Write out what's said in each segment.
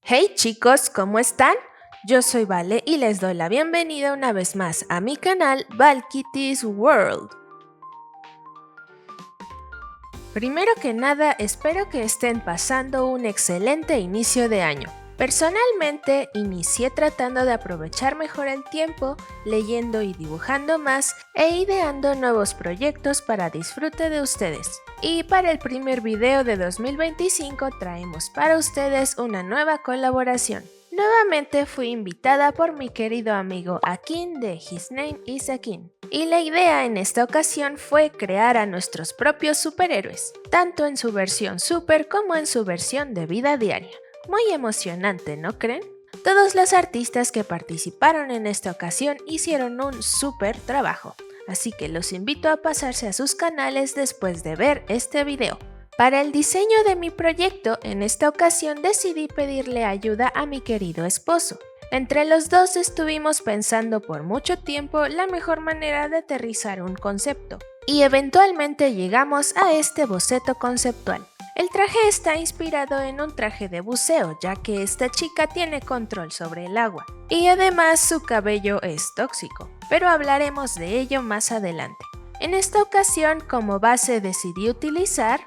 Hey chicos, ¿cómo están? Yo soy Vale y les doy la bienvenida una vez más a mi canal Valkitty's World. Primero que nada, espero que estén pasando un excelente inicio de año. Personalmente, inicié tratando de aprovechar mejor el tiempo, leyendo y dibujando más e ideando nuevos proyectos para disfrute de ustedes. Y para el primer video de 2025 traemos para ustedes una nueva colaboración. Nuevamente fui invitada por mi querido amigo Akin de His Name is Akin. Y la idea en esta ocasión fue crear a nuestros propios superhéroes, tanto en su versión super como en su versión de vida diaria. Muy emocionante, ¿no creen? Todos los artistas que participaron en esta ocasión hicieron un súper trabajo, así que los invito a pasarse a sus canales después de ver este video. Para el diseño de mi proyecto, en esta ocasión decidí pedirle ayuda a mi querido esposo. Entre los dos estuvimos pensando por mucho tiempo la mejor manera de aterrizar un concepto, y eventualmente llegamos a este boceto conceptual. El traje está inspirado en un traje de buceo, ya que esta chica tiene control sobre el agua, y además su cabello es tóxico, pero hablaremos de ello más adelante. En esta ocasión, como base decidí utilizar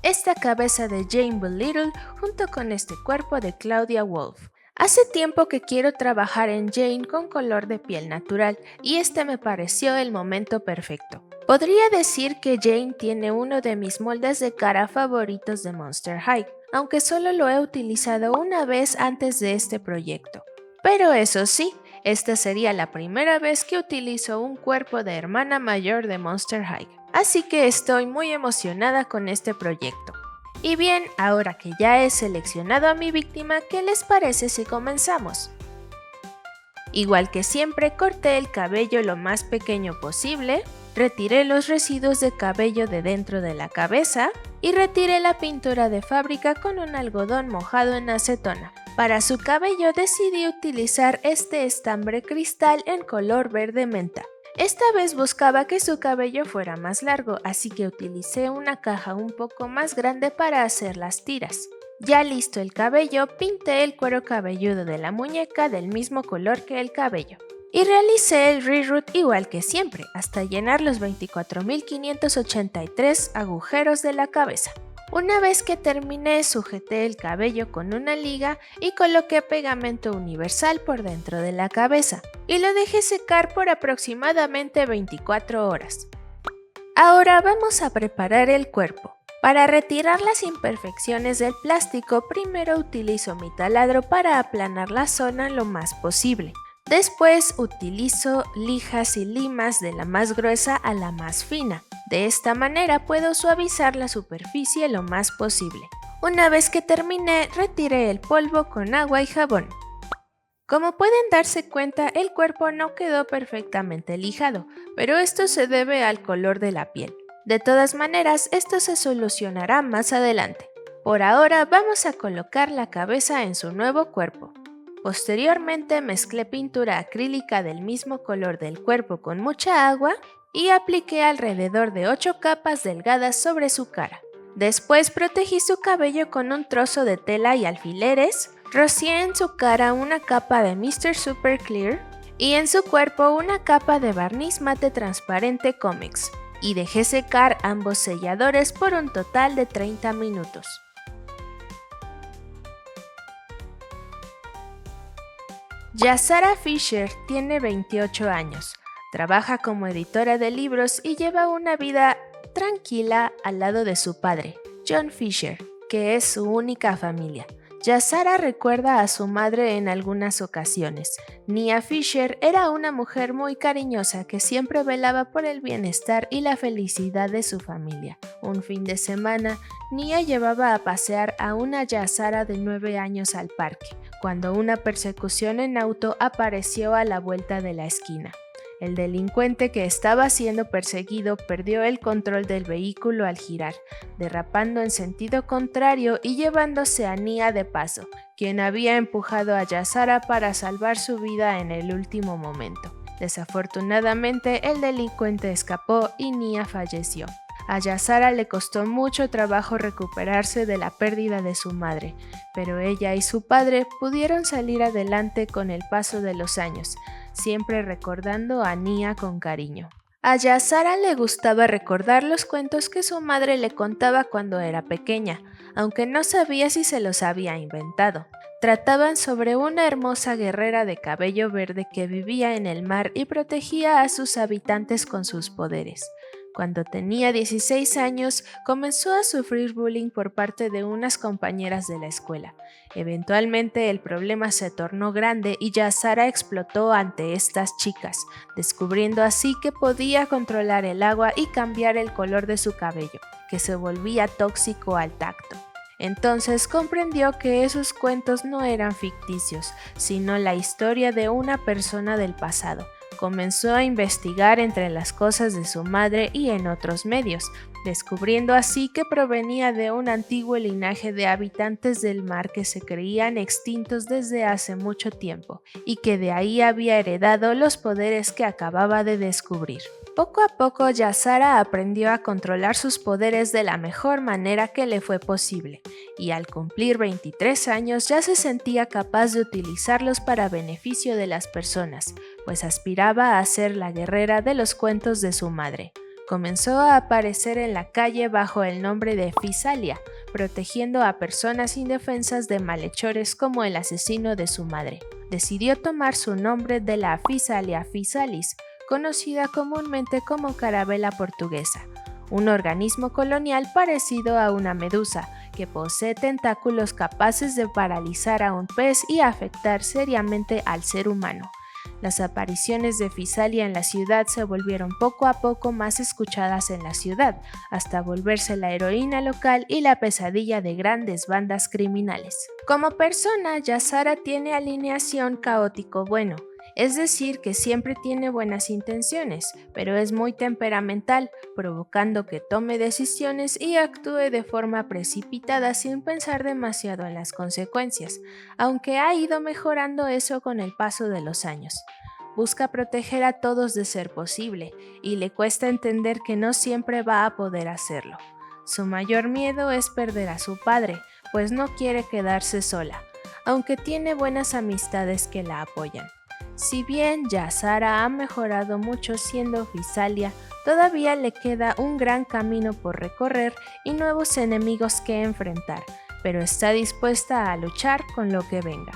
esta cabeza de Jane Belittle junto con este cuerpo de Claudia Wolf. Hace tiempo que quiero trabajar en Jane con color de piel natural y este me pareció el momento perfecto. Podría decir que Jane tiene uno de mis moldes de cara favoritos de Monster High, aunque solo lo he utilizado una vez antes de este proyecto. Pero eso sí, esta sería la primera vez que utilizo un cuerpo de hermana mayor de Monster High, así que estoy muy emocionada con este proyecto. Y bien, ahora que ya he seleccionado a mi víctima, ¿qué les parece si comenzamos? Igual que siempre, corté el cabello lo más pequeño posible, retiré los residuos de cabello de dentro de la cabeza y retiré la pintura de fábrica con un algodón mojado en acetona. Para su cabello decidí utilizar este estambre cristal en color verde menta. Esta vez buscaba que su cabello fuera más largo, así que utilicé una caja un poco más grande para hacer las tiras. Ya listo el cabello, pinté el cuero cabelludo de la muñeca del mismo color que el cabello. Y realicé el reroot igual que siempre, hasta llenar los 24.583 agujeros de la cabeza. Una vez que terminé, sujeté el cabello con una liga y coloqué pegamento universal por dentro de la cabeza, y lo dejé secar por aproximadamente 24 horas. Ahora vamos a preparar el cuerpo. Para retirar las imperfecciones del plástico, primero utilizo mi taladro para aplanar la zona lo más posible. Después utilizo lijas y limas de la más gruesa a la más fina. De esta manera puedo suavizar la superficie lo más posible. Una vez que terminé, retiré el polvo con agua y jabón. Como pueden darse cuenta, el cuerpo no quedó perfectamente lijado, pero esto se debe al color de la piel. De todas maneras, esto se solucionará más adelante. Por ahora vamos a colocar la cabeza en su nuevo cuerpo. Posteriormente mezclé pintura acrílica del mismo color del cuerpo con mucha agua y apliqué alrededor de 8 capas delgadas sobre su cara. Después protegí su cabello con un trozo de tela y alfileres, rocié en su cara una capa de Mr. Super Clear y en su cuerpo una capa de barniz mate transparente Comex, y dejé secar ambos selladores por un total de 30 minutos. Yasara Fisher tiene 28 años, trabaja como editora de libros y lleva una vida tranquila al lado de su padre, John Fisher, que es su única familia. Yasara recuerda a su madre en algunas ocasiones. Nia Fisher era una mujer muy cariñosa que siempre velaba por el bienestar y la felicidad de su familia. Un fin de semana, Nia llevaba a pasear a una Yasara de 9 años al parque, cuando una persecución en auto apareció a la vuelta de la esquina. El delincuente que estaba siendo perseguido perdió el control del vehículo al girar, derrapando en sentido contrario y llevándose a Nia de paso, quien había empujado a Yasara para salvar su vida en el último momento. Desafortunadamente, el delincuente escapó y Nia falleció. A Yasara le costó mucho trabajo recuperarse de la pérdida de su madre, pero ella y su padre pudieron salir adelante con el paso de los años, siempre recordando a Nia con cariño. A Yasara le gustaba recordar los cuentos que su madre le contaba cuando era pequeña, aunque no sabía si se los había inventado. Trataban sobre una hermosa guerrera de cabello verde que vivía en el mar y protegía a sus habitantes con sus poderes. Cuando tenía 16 años, comenzó a sufrir bullying por parte de unas compañeras de la escuela. Eventualmente el problema se tornó grande y Yasara explotó ante estas chicas, descubriendo así que podía controlar el agua y cambiar el color de su cabello, que se volvía tóxico al tacto. Entonces comprendió que esos cuentos no eran ficticios, sino la historia de una persona del pasado. Comenzó a investigar entre las cosas de su madre y en otros medios, descubriendo así que provenía de un antiguo linaje de habitantes del mar que se creían extintos desde hace mucho tiempo, y que de ahí había heredado los poderes que acababa de descubrir. Poco a poco Yasara aprendió a controlar sus poderes de la mejor manera que le fue posible, y al cumplir 23 años ya se sentía capaz de utilizarlos para beneficio de las personas, pues aspiraba a ser la guerrera de los cuentos de su madre. Comenzó a aparecer en la calle bajo el nombre de Fisalia, protegiendo a personas indefensas de malhechores como el asesino de su madre. Decidió tomar su nombre de la Fisalia Fisalis, conocida comúnmente como carabela portuguesa, un organismo colonial parecido a una medusa, que posee tentáculos capaces de paralizar a un pez y afectar seriamente al ser humano. Las apariciones de Fisalia en la ciudad se volvieron poco a poco más escuchadas en la ciudad, hasta volverse la heroína local y la pesadilla de grandes bandas criminales. Como persona, Yasara tiene alineación caótico bueno, es decir, que siempre tiene buenas intenciones, pero es muy temperamental, provocando que tome decisiones y actúe de forma precipitada sin pensar demasiado en las consecuencias, aunque ha ido mejorando eso con el paso de los años. Busca proteger a todos de ser posible, y le cuesta entender que no siempre va a poder hacerlo. Su mayor miedo es perder a su padre, pues no quiere quedarse sola, aunque tiene buenas amistades que la apoyan. Si bien Yasara ha mejorado mucho siendo Fisalia, todavía le queda un gran camino por recorrer y nuevos enemigos que enfrentar, pero está dispuesta a luchar con lo que venga.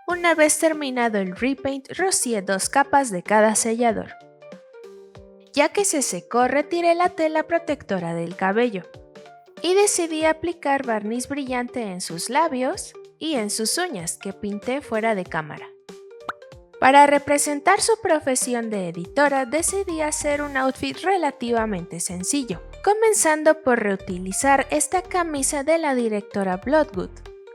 Una vez terminado el repaint, rocié 2 capas de cada sellador. Ya que se secó, retiré la tela protectora del cabello y decidí aplicar barniz brillante en sus labios y en sus uñas que pinté fuera de cámara. Para representar su profesión de editora, decidí hacer un outfit relativamente sencillo, comenzando por reutilizar esta camisa de la directora Bloodgood.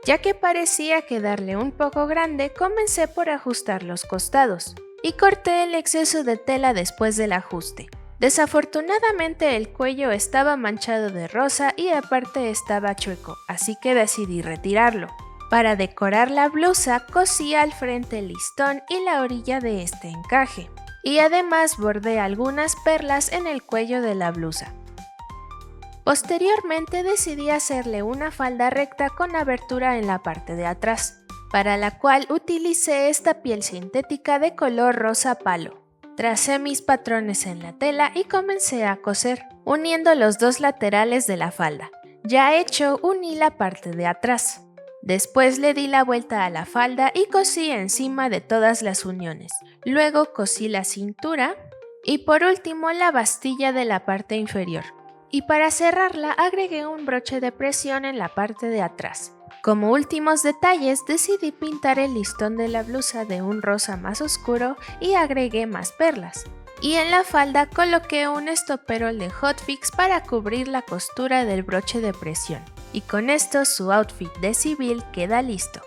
Ya que parecía quedarle un poco grande, comencé por ajustar los costados y corté el exceso de tela después del ajuste. Desafortunadamente el cuello estaba manchado de rosa y aparte estaba chueco, así que decidí retirarlo. Para decorar la blusa, cosí al frente el listón y la orilla de este encaje, y además bordé algunas perlas en el cuello de la blusa. Posteriormente decidí hacerle una falda recta con abertura en la parte de atrás, para la cual utilicé esta piel sintética de color rosa palo. Tracé mis patrones en la tela y comencé a coser, uniendo los 2 laterales de la falda. Ya hecho, uní la parte de atrás. Después le di la vuelta a la falda y cosí encima de todas las uniones. Luego cosí la cintura y por último la bastilla de la parte inferior. Y para cerrarla agregué un broche de presión en la parte de atrás. Como últimos detalles decidí pintar el listón de la blusa de un rosa más oscuro y agregué más perlas. Y en la falda coloqué un estoperol de Hotfix para cubrir la costura del broche de presión. Y con esto su outfit de civil queda listo.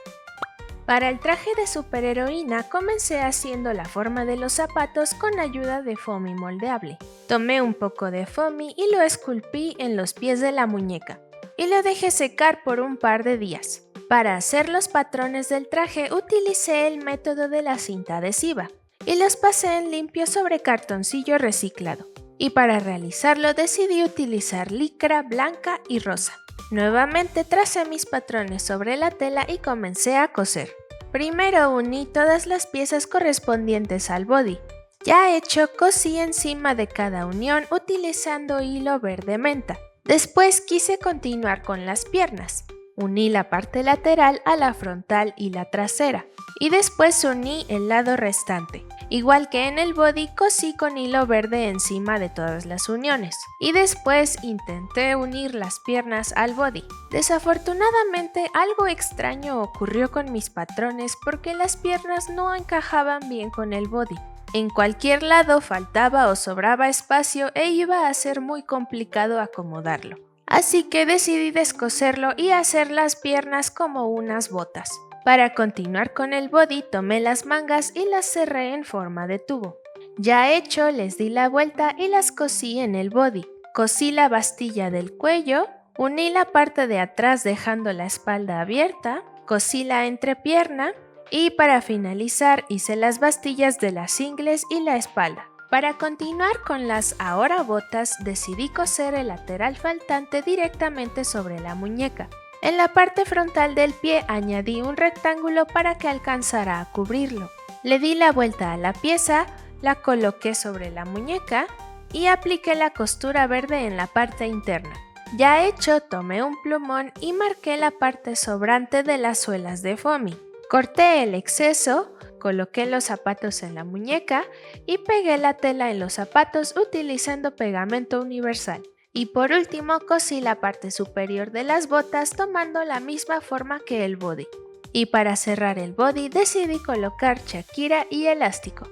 Para el traje de superheroína comencé haciendo la forma de los zapatos con ayuda de foamy moldeable. Tomé un poco de foamy y lo esculpí en los pies de la muñeca y lo dejé secar por un par de días. Para hacer los patrones del traje utilicé el método de la cinta adhesiva y los pasé en limpio sobre cartoncillo reciclado. y para realizarlo decidí utilizar licra blanca y rosa. Nuevamente tracé mis patrones sobre la tela y comencé a coser. Primero uní todas las piezas correspondientes al body. Ya hecho, cosí encima de cada unión utilizando hilo verde menta. Después quise continuar con las piernas. Uní la parte lateral a la frontal y la trasera, y después uní el lado restante. Igual que en el body, cosí con hilo verde encima de todas las uniones, y después intenté unir las piernas al body. Desafortunadamente, algo extraño ocurrió con mis patrones porque las piernas no encajaban bien con el body. En cualquier lado faltaba o sobraba espacio e iba a ser muy complicado acomodarlo. Así que decidí descoserlo y hacer las piernas como unas botas. Para continuar con el body tomé las mangas y las cerré en forma de tubo. Ya hecho, les di la vuelta y las cosí en el body. Cosí la bastilla del cuello, uní la parte de atrás dejando la espalda abierta, cosí la entrepierna y para finalizar hice las bastillas de las ingles y la espalda. Para continuar con las ahora botas decidí coser el lateral faltante directamente sobre la muñeca. En la parte frontal del pie añadí un rectángulo para que alcanzara a cubrirlo. Le di la vuelta a la pieza, la coloqué sobre la muñeca y apliqué la costura verde en la parte interna. Ya hecho, tomé un plumón y marqué la parte sobrante de las suelas de foamy. Corté el exceso, coloqué los zapatos en la muñeca y pegué la tela en los zapatos utilizando pegamento universal. Y por último cosí la parte superior de las botas tomando la misma forma que el body. Y para cerrar el body decidí colocar shakira y elástico.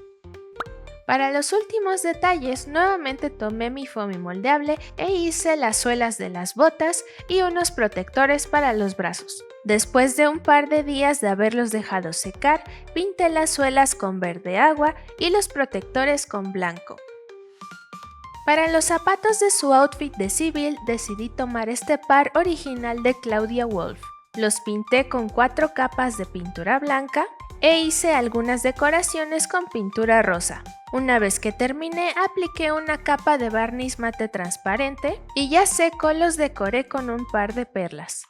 Para los últimos detalles nuevamente tomé mi foamy moldeable e hice las suelas de las botas y unos protectores para los brazos. Después de un par de días de haberlos dejado secar, pinté las suelas con verde agua y los protectores con blanco. Para los zapatos de su outfit de civil decidí tomar este par original de Claudia Wolf. Los pinté con 4 capas de pintura blanca e hice algunas decoraciones con pintura rosa. Una vez que terminé, apliqué una capa de barniz mate transparente y ya seco los decoré con un par de perlas.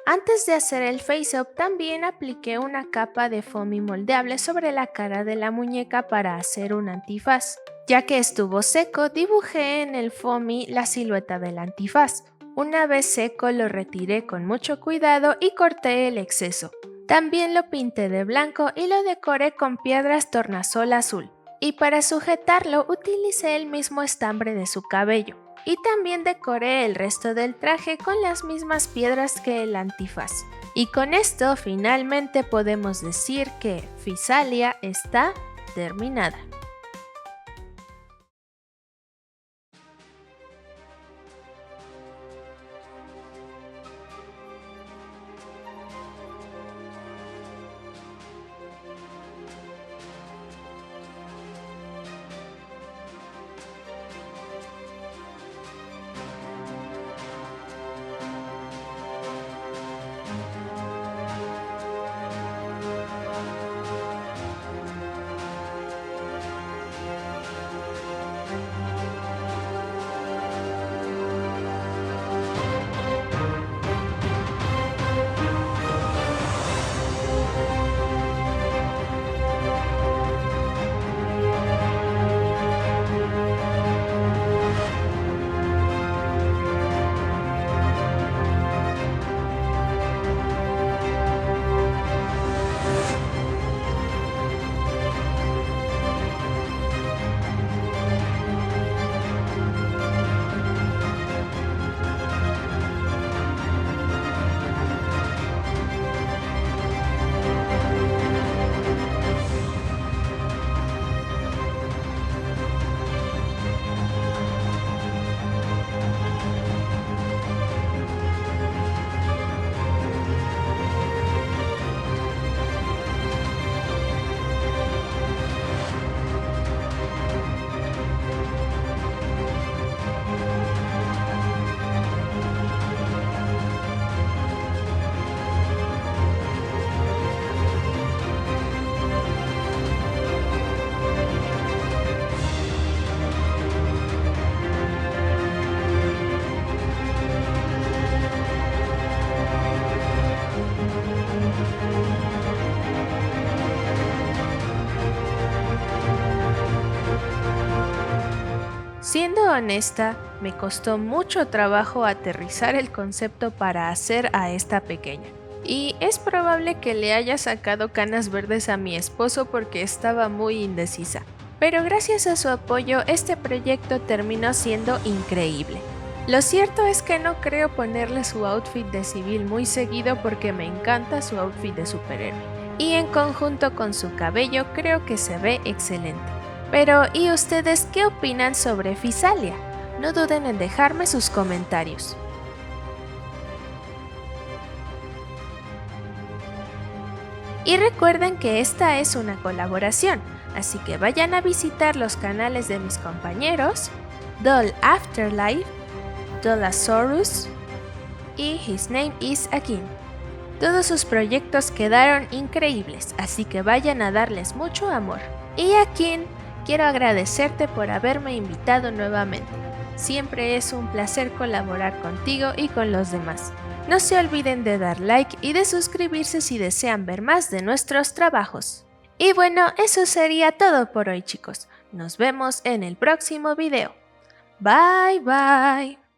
Antes de hacer el face-up también apliqué una capa de foamy moldeable sobre la cara de la muñeca para hacer un antifaz. Ya que estuvo seco, dibujé en el foamy la silueta del antifaz. Una vez seco lo retiré con mucho cuidado y corté el exceso. También lo pinté de blanco y lo decoré con piedras tornasol azul. Y para sujetarlo utilicé el mismo estambre de su cabello. Y también decoré el resto del traje con las mismas piedras que el antifaz. Y con esto finalmente podemos decir que Physalia está terminada. Siendo honesta, me costó mucho trabajo aterrizar el concepto para hacer a esta pequeña. Y es probable que le haya sacado canas verdes a mi esposo porque estaba muy indecisa. Pero gracias a su apoyo, este proyecto terminó siendo increíble. Lo cierto es que no creo ponerle su outfit de civil muy seguido porque me encanta su outfit de superhéroe. Y en conjunto con su cabello creo que se ve excelente. Pero, ¿y ustedes qué opinan sobre Fisalia? No duden en dejarme sus comentarios. Y recuerden que esta es una colaboración, así que vayan a visitar los canales de mis compañeros, Doll Afterlife, Dollasaurus y His Name is Akin. Todos sus proyectos quedaron increíbles, así que vayan a darles mucho amor. Y Akin, quiero agradecerte por haberme invitado nuevamente. Siempre es un placer colaborar contigo y con los demás. No se olviden de dar like y de suscribirse si desean ver más de nuestros trabajos. Y bueno, eso sería todo por hoy, chicos. Nos vemos en el próximo video. Bye bye.